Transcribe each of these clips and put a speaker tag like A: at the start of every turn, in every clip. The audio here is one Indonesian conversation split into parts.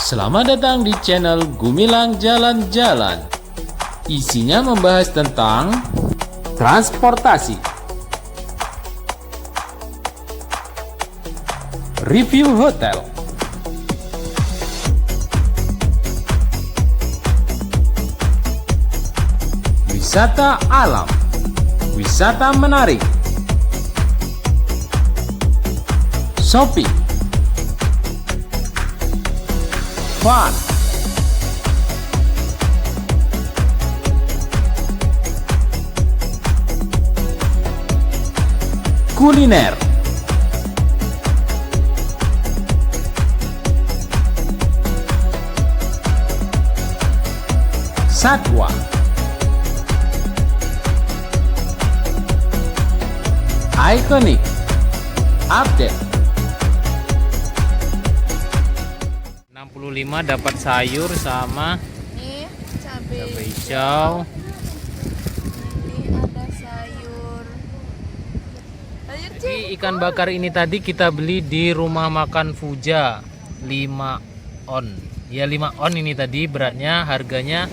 A: Selamat datang di channel Gumilang Jalan-Jalan. Isinya membahas tentang transportasi, review hotel, wisata alam, wisata menarik, shopping, fun, kuliner, satwa, ikonik, update. 65 dapat sayur sama
B: Ini cabai
A: cabai hijau.
B: Ini ada sayur. Sayur
A: Jadi ikan bakar ini tadi kita beli di rumah makan Fuja 5 on. Ya 5 on ini tadi beratnya, harganya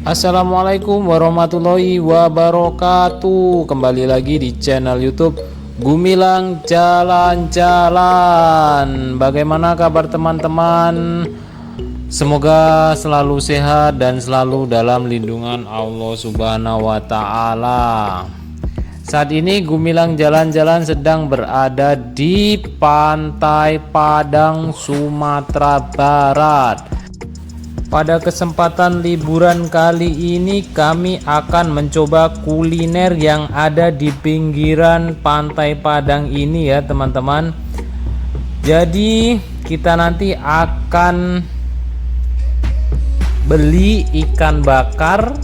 A: Assalamualaikum warahmatullahi wabarakatuh. Kembali lagi di channel YouTube Gumilang Jalan-Jalan. Bagaimana kabar teman-teman? Semoga selalu sehat dan selalu dalam lindungan Allah Subhanahu wa taala. Saat ini Gumilang Jalan-Jalan sedang berada di Pantai Padang, Sumatera Barat. Pada kesempatan liburan kali ini kami akan mencoba kuliner yang ada di pinggiran Pantai Padang ini ya teman-teman. Jadi kita nanti akan beli ikan bakar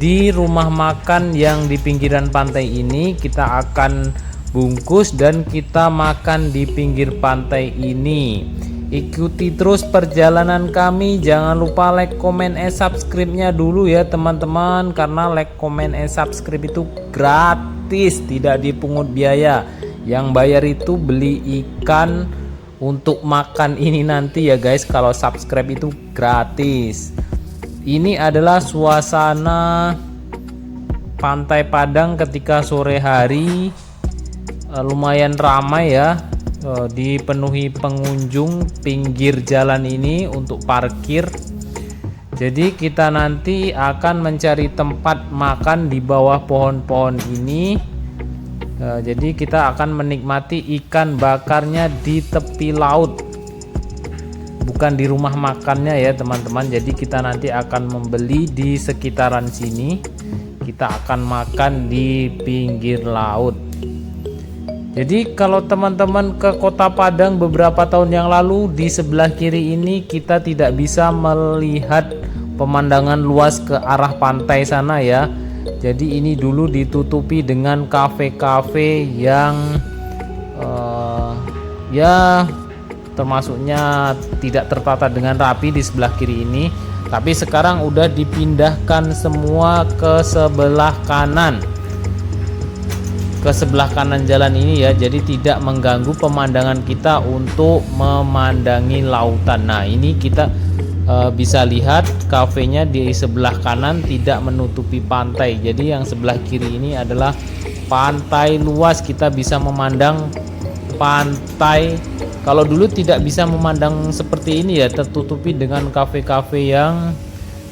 A: di rumah makan yang di pinggiran pantai ini. Kita akan bungkus dan kita makan di pinggir pantai ini. Ikuti terus perjalanan kami. Jangan lupa like, comment, subscribe-nya dulu ya teman-teman. Karena like, comment, subscribe itu gratis, tidak dipungut biaya. Yang bayar itu beli ikan untuk makan ini nanti ya guys. Kalau subscribe itu gratis. Ini adalah suasana Pantai Padang ketika sore hari. Lumayan ramai ya. Dipenuhi pengunjung pinggir jalan ini untuk parkir. Jadi kita nanti akan mencari tempat makan di bawah pohon-pohon ini. Jadi kita akan menikmati ikan bakarnya di tepi laut, bukan di rumah makannya ya teman-teman. Jadi kita nanti akan membeli di sekitaran sini. Kita akan makan di pinggir laut. Jadi kalau teman-teman ke Kota Padang beberapa tahun yang lalu, di sebelah kiri ini kita tidak bisa melihat pemandangan luas ke arah pantai sana ya. Jadi ini dulu ditutupi dengan kafe-kafe yang ya termasuknya tidak tertata dengan rapi di sebelah kiri ini. Tapi sekarang udah dipindahkan semua ke sebelah kanan. Ke sebelah kanan jalan ini ya, jadi tidak mengganggu pemandangan kita untuk memandangi lautan. Nah ini kita bisa lihat kafenya di sebelah kanan tidak menutupi pantai. Jadi yang sebelah kiri ini adalah pantai luas, kita bisa memandang pantai. Kalau dulu tidak bisa memandang seperti ini ya, tertutupi dengan kafe-kafe yang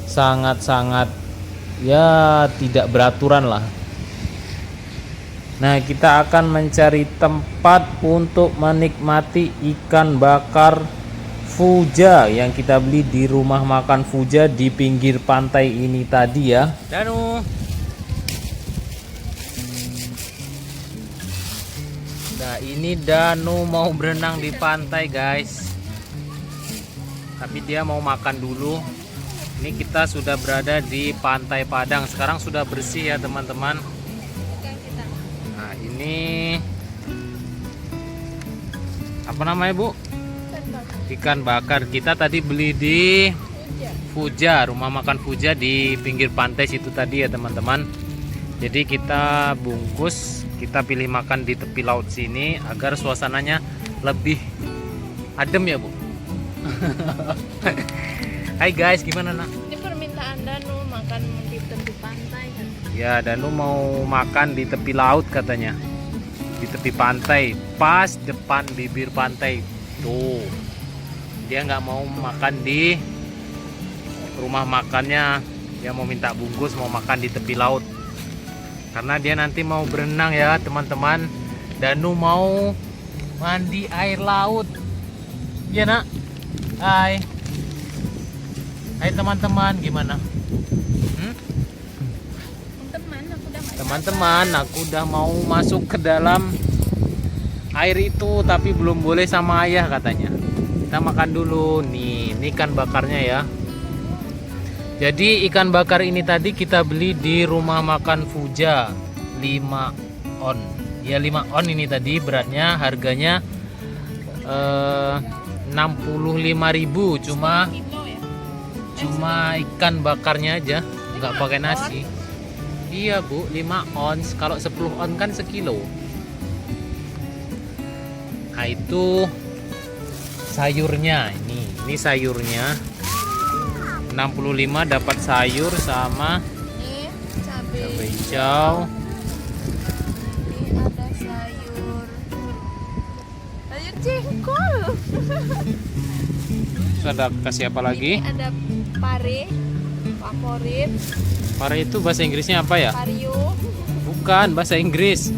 A: sangat-sangat ya tidak beraturan lah. Nah kita akan mencari tempat untuk menikmati ikan bakar Fuja yang kita beli di rumah makan Fuja di pinggir pantai ini tadi ya. Danu. Nah ini Danu mau berenang di pantai guys. Tapi dia mau makan dulu. Ini kita sudah berada di Pantai Padang. Sekarang sudah bersih ya teman-teman. Nah ini apa namanya Bu? Ikan bakar. Kita tadi beli di Fuja, rumah makan Fuja di pinggir pantai situ tadi ya teman-teman. Jadi kita bungkus, kita pilih makan di tepi laut sini agar suasananya lebih adem ya Bu. Hai guys, gimana nak?
B: Ini permintaan Danu makan di tepi pantai kan.
A: Ya, Danu mau makan di tepi laut katanya. Di tepi pantai, pas depan bibir pantai. Tuh. Dia nggak mau makan di rumah makannya. Dia mau minta bungkus, mau makan di tepi laut. Karena dia nanti mau berenang ya, teman-teman. Danu mau mandi air laut. Iya, Nak? Hai. Hai teman-teman, gimana? Teman-teman, aku udah mau masuk ke dalam air itu, tapi belum boleh sama ayah katanya. Kita makan dulu nih, ini ikan bakarnya ya. Jadi ikan bakar ini tadi kita beli di rumah makan Fuja 5 on. Ya 5 on ini tadi, beratnya harganya 65.000, cuma ikan bakarnya aja, nggak pakai nasi. Iya Bu, 5 ons. Kalau 10 on kan sekilo. Nah itu sayurnya. Ini sayurnya 65 dapat sayur sama
B: Ini
A: cabai hijau.
B: Ini ada sayur jengkol.
A: Terus ada kasih apa lagi?
B: Ini ada pare favorit.
A: Pare itu bahasa Inggrisnya apa ya?
B: Vario.
A: Bukan, bahasa Inggris.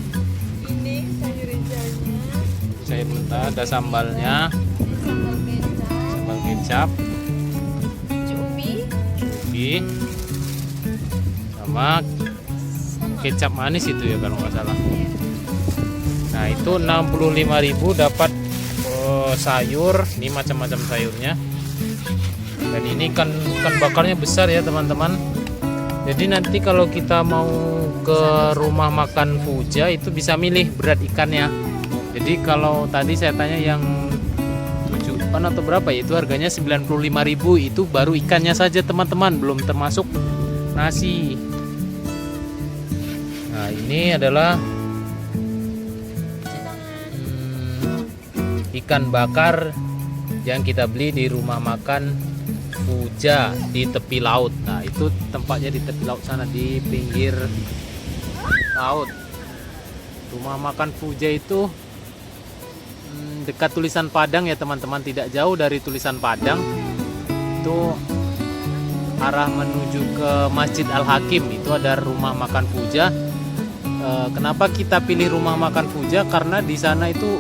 B: Ini sayur hijaunya.
A: Sayur mentah, ada sambalnya,
B: Ini sambal kecap.
A: sambal kecap,
B: Cubi.
A: cubi, sama kecap manis itu ya kalau nggak salah. Nah itu 65.000 dapat sayur, ini macam-macam sayurnya. Dan ini kan bakarnya besar ya teman-teman. Jadi nanti kalau kita mau ke rumah makan Fuja itu bisa milih berat ikannya. Jadi kalau tadi saya tanya yang 7 on atau berapa ya, itu harganya 95.000, itu baru ikannya saja teman-teman, belum termasuk nasi. Nah ini adalah ikan bakar yang kita beli di rumah makan Fuja di tepi laut. Nah itu tempatnya di tepi laut sana, di pinggir laut. Rumah makan Fuja itu dekat tulisan Padang ya teman-teman, tidak jauh dari tulisan Padang. Itu arah menuju ke Masjid Al-Hakim, itu ada rumah makan Fuja. Kenapa kita pilih rumah makan Fuja? Karena di sana itu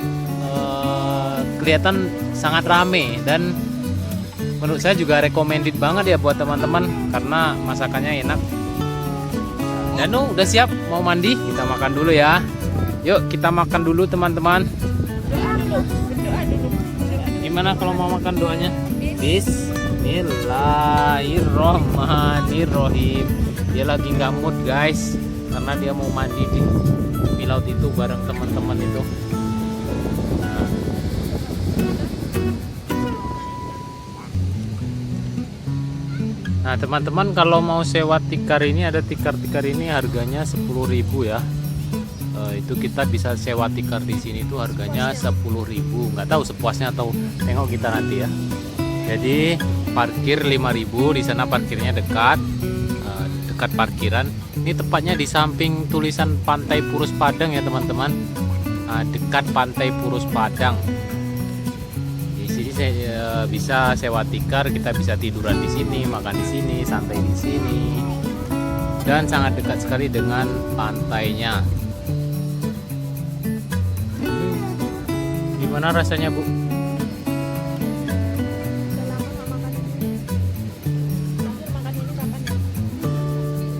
A: kelihatan sangat rame dan menurut saya juga recommended banget ya buat teman-teman karena masakannya enak. Danu udah siap mau mandi? Kita makan dulu ya. Yuk kita makan dulu teman-teman. Gimana kalau mau makan doanya? Bismillahirrohmanirrohim. Dia lagi nggak mood guys, karena dia mau mandi di laut itu bareng teman-teman itu. Nah teman-teman, kalau mau sewa tikar ini, ada tikar-tikar ini harganya 10.000 ya. Itu kita bisa sewa tikar di sini tuh harganya 10.000. Nggak tahu sepuasnya atau tengok kita nanti ya. Jadi parkir 5.000, di sana parkirnya dekat parkiran. Ini tepatnya di samping tulisan Pantai Purus Padang ya teman-teman. Dekat Pantai Purus Padang. Saya bisa sewa tikar, kita bisa tiduran di sini, makan di sini, santai di sini, dan sangat dekat sekali dengan pantainya. Gimana rasanya Bu?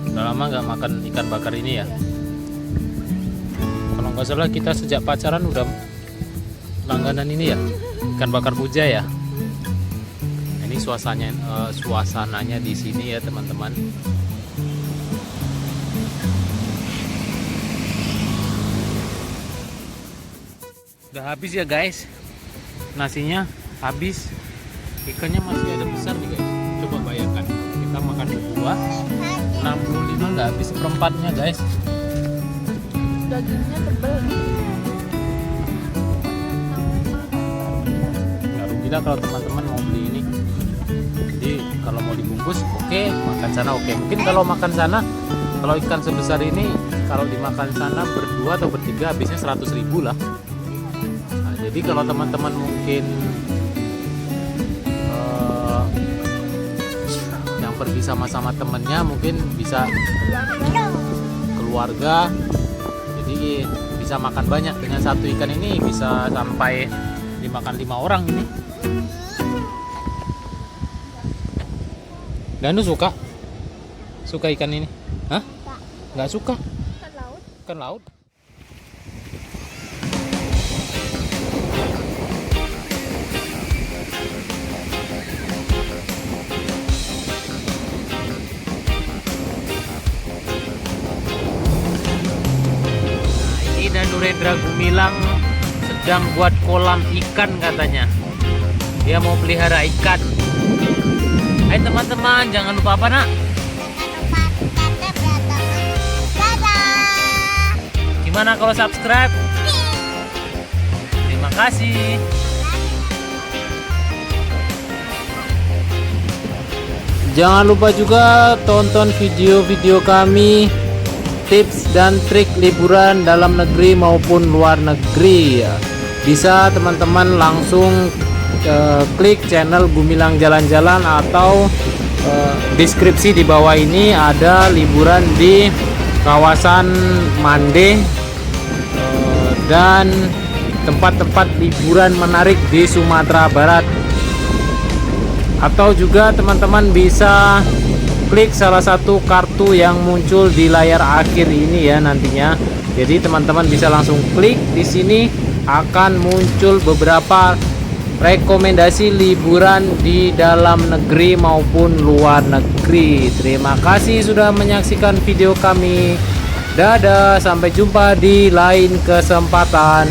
A: Udah lama nggak makan ikan bakar ini ya? Kalau nggak salah kita sejak pacaran udah langganan ini ya, ikan bakar Fuja ya. Ini suasananya di sini ya teman-teman. Udah habis ya guys, nasinya habis, ikannya masih ada besar nih guys. coba bayangkan kita makan berdua 65 nggak habis seperempatnya guys.
B: Dagingnya tebel.
A: Nggak rugi lah kalau teman-teman mau beli ini. Jadi kalau mau dibungkus oke, makan sana oke. Mungkin kalau makan sana, kalau ikan sebesar ini kalau dimakan sana berdua atau bertiga habisnya 100.000 lah. Nah, jadi kalau teman-teman mungkin yang pergi sama-sama temennya mungkin bisa keluarga, jadi bisa makan banyak dengan satu ikan ini, bisa sampai dimakan 5 orang ini. Danu suka ikan ini? Hah? Nggak suka?
B: Kan laut.
A: Kan laut. Nah, ini Danu Rendra Gumilang sedang buat kolam ikan katanya. Dia mau pelihara ikan. Hai teman-teman, jangan lupa apa nak? Gimana kalau subscribe? Terima kasih. Jangan lupa juga tonton video-video kami, tips dan trik liburan dalam negeri maupun luar negeri. Bisa teman-teman langsung klik channel Gumilang Jalan-Jalan atau deskripsi di bawah ini ada liburan di kawasan Mande dan tempat-tempat liburan menarik di Sumatera Barat. Atau juga teman-teman bisa klik salah satu kartu yang muncul di layar akhir ini ya nantinya. Jadi teman-teman bisa langsung klik di sini, akan muncul beberapa rekomendasi liburan di dalam negeri maupun luar negeri. Terima kasih sudah menyaksikan video kami. Dadah, sampai jumpa di lain kesempatan.